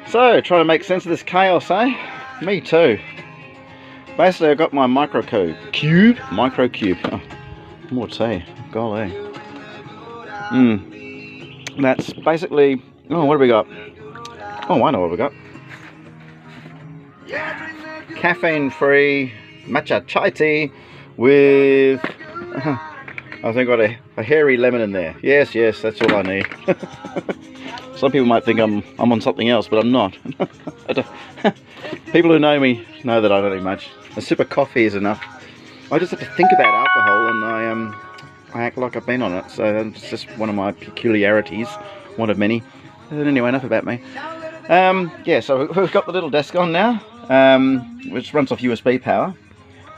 So, trying to make sense of this chaos, eh? Me too. Basically, I got my micro cube. Oh, more tea. Golly. That's basically. Oh, what have we got? Oh, I know what we got. Caffeine-free matcha chai tea with. I think I got a hairy lemon in there. Yes, that's all I need. Some people might think I'm on something else, but I'm not. People who know me know that I don't need much. A sip of coffee is enough. I just have to think about alcohol, and I act like I've been on it. So it's just one of my peculiarities, one of many. Anyway, enough about me. Yeah, so we've got the little desk on now, which runs off USB power.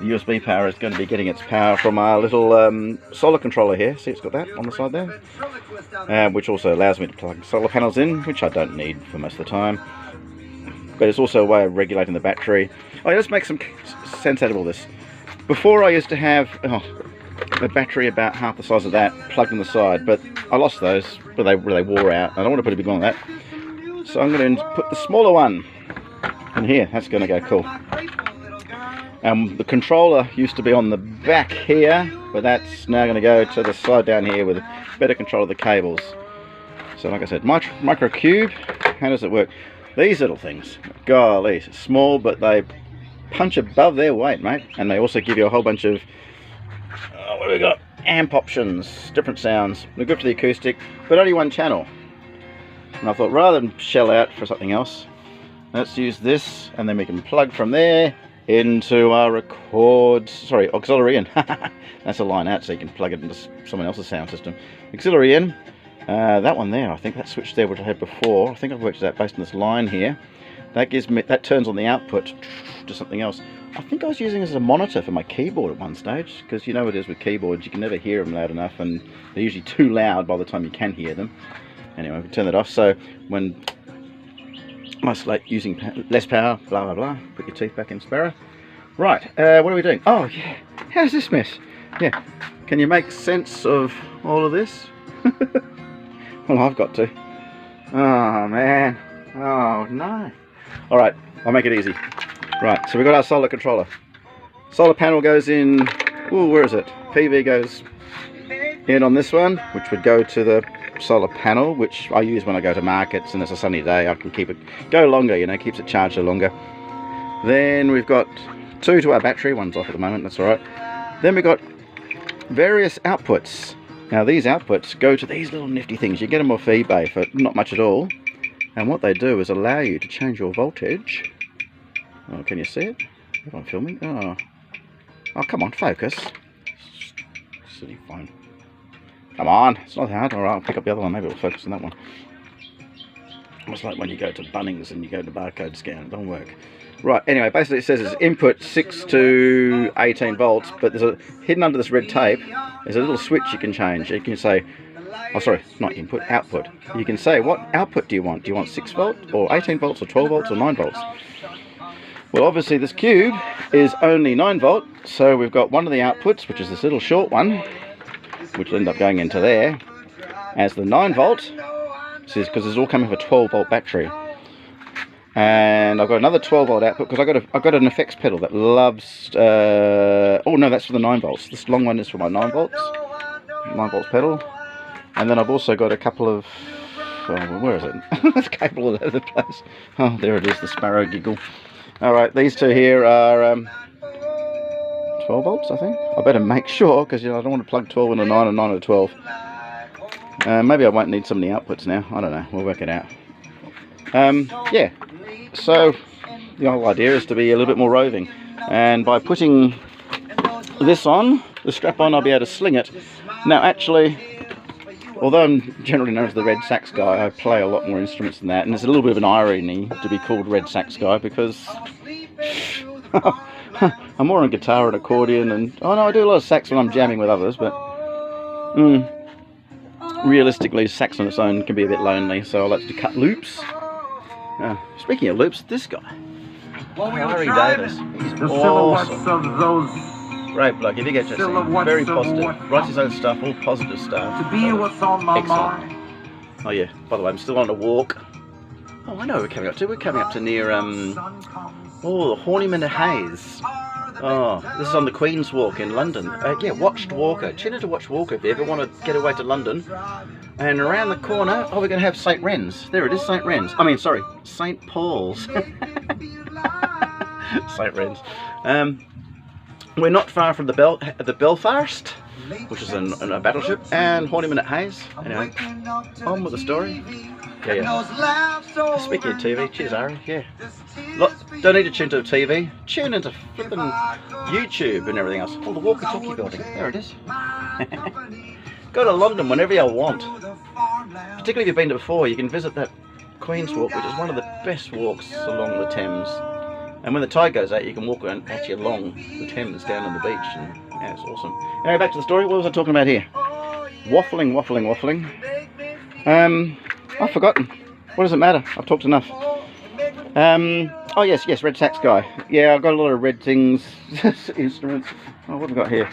The USB power is going to be getting its power from our little solar controller here. See, it's got that on the side there, which also allows me to plug solar panels in, which I don't need for most of the time. But it's also a way of regulating the battery. Oh, let's make some sense out of all this. Before, I used to have a battery about half the size of that plugged on the side, but I lost those where they wore out. I don't want to put a big one on that, so I'm going to put the smaller one in here. That's going to go cool. The controller used to be on the back here, but that's now going to go to the side down here with better control of the cables. So like I said, micro cube. How does it work? These little things, golly, small, but they punch above their weight, mate. And they also give you a whole bunch of what have we got? Amp options, different sounds. They're good for the acoustic, but only one channel. And I thought, rather than shell out for something else, let's use this, and then we can plug from there into our auxiliary in. That's a line out, so you can plug it into someone else's sound system. Auxiliary in. That one there, I think that switch there, which I had before, I think I've worked it out based on this line here. That turns on the output to something else. I think I was using this as a monitor for my keyboard at one stage, because you know what it is with keyboards, you can never hear them loud enough, and they're usually too loud by the time you can hear them. Anyway, we turn that off, so when isolate using less power, blah blah blah, put your teeth back in Sparrow. Right, what are we doing? Oh yeah, how's this mess? Yeah, can you make sense of all of this? Well, I've got to. Oh man, oh no. Alright, I'll make it easy. Right, so we've got our solar controller. Solar panel goes in, ooh, where is it? PV goes in on this one, which would go to the solar panel, which I use when I go to markets and it's a sunny day. I can keep it go longer, you know, keeps it charged longer. Then we've got two to our battery, one's off at the moment, that's alright. Then we've got various outputs. Now these outputs go to these little nifty things. You get them off eBay for not much at all, and what they do is allow you to change your voltage. Oh, can you see it? If I'm filming? Oh, come on, focus. Silly phone. Come on, it's not hard. Alright, I'll pick up the other one, maybe it'll focus on that one. It's like when you go to Bunnings and you go to barcode scan, it don't work. Right, anyway, basically it says it's input 6 to 18 volts, but there's hidden under this red tape, there's a little switch you can change. You can say, oh sorry, not input, output. You can say, what output do you want? Do you want 6 volt, or 18 volts, or 12 volts, or 9 volts? Well, obviously this cube is only 9 volt, so we've got one of the outputs, which is this little short one, which will end up going into there, as the 9 volt, because it's all coming from a 12 volt battery. And I've got another 12 volt output because I've got an effects pedal that loves oh no, that's for the 9 volts. This long one is for my 9 volts pedal. And then I've also got a couple of where is it? This cable all over the place. Oh, there it is, the Sparrow giggle. Alright, these two here are 12 volts, I think. I better make sure, because you know, I don't want to plug 12 into 9 and 9 into 12. Maybe I won't need some of the outputs now. I don't know, we'll work it out. Yeah, so the whole idea is to be a little bit more roving, and by putting this on, the strap on, I'll be able to sling it. Now actually, although I'm generally known as the red sax guy, I play a lot more instruments than that, and there's a little bit of an irony to be called red sax guy, because I'm more on guitar and accordion, and oh no, I do a lot of sax when I'm jamming with others, but realistically sax on its own can be a bit lonely, so I like to cut loops. Speaking of loops, this guy, Harry Davis, he's awesome. Great bloke, if you get to see him, very positive, writes his own stuff, all positive stuff. To be what's on my mind. Oh yeah, by the way, I'm still on a walk. Oh, I know where we're coming up to. We're coming up to near, oh, Horniman Hayes. Oh, this is on the Queen's Walk in London. Yeah, Watched Walker. Tune into Watched Walker if you ever want to get away to London. And around the corner, oh, we're going to have St. Ren's. There it is, St. Ren's. I mean, sorry, St. Paul's. St. Ren's. We're not far from the Belfast, which is a battleship, and Horniman Hayes. Anyway, on with the story. Yeah. Speaking of TV, cheers, Ari. Yeah. Look, don't need to tune to the TV. Tune into flipping YouTube and everything else. Oh, the walkie-talkie building. There it is. Go to London whenever you want. Particularly if you've been there before, you can visit that Queen's Walk, which is one of the best walks along the Thames. And when the tide goes out, you can walk actually along the Thames down on the beach. And yeah, it's awesome. Anyway, back to the story. What was I talking about here? Waffling. I've forgotten. What does it matter? I've talked enough. Oh yes, red sax guy. Yeah, I've got a lot of red things, instruments. Oh, what have we got here?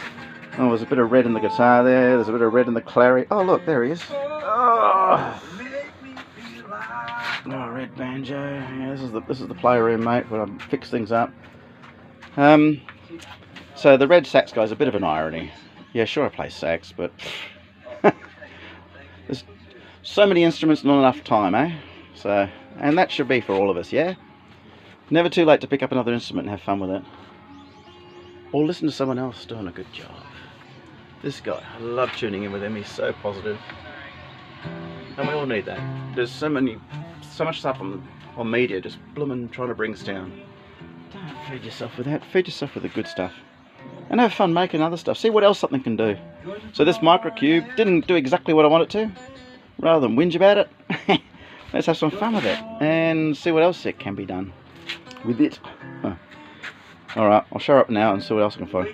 Oh, there's a bit of red in the guitar there. There's a bit of red in the clarinet. Oh, look, there he is. Oh, red banjo. Yeah, this is the playroom, mate, where I fix things up. So the red sax guy's a bit of an irony. Yeah, sure, I play sax, but there's so many instruments, not enough time, eh? So, and that should be for all of us, yeah? Never too late to pick up another instrument and have fun with it. Or listen to someone else doing a good job. This guy, I love tuning in with him, he's so positive. And we all need that. There's so much stuff on media just blooming trying to bring us down. Don't feed yourself with that, feed yourself with the good stuff. And have fun making other stuff. See what else something can do. So this microcube didn't do exactly what I want it to. Rather than whinge about it, let's have some fun with it and see what else it can be done with it. Alright, I'll show up now and see what else I can find.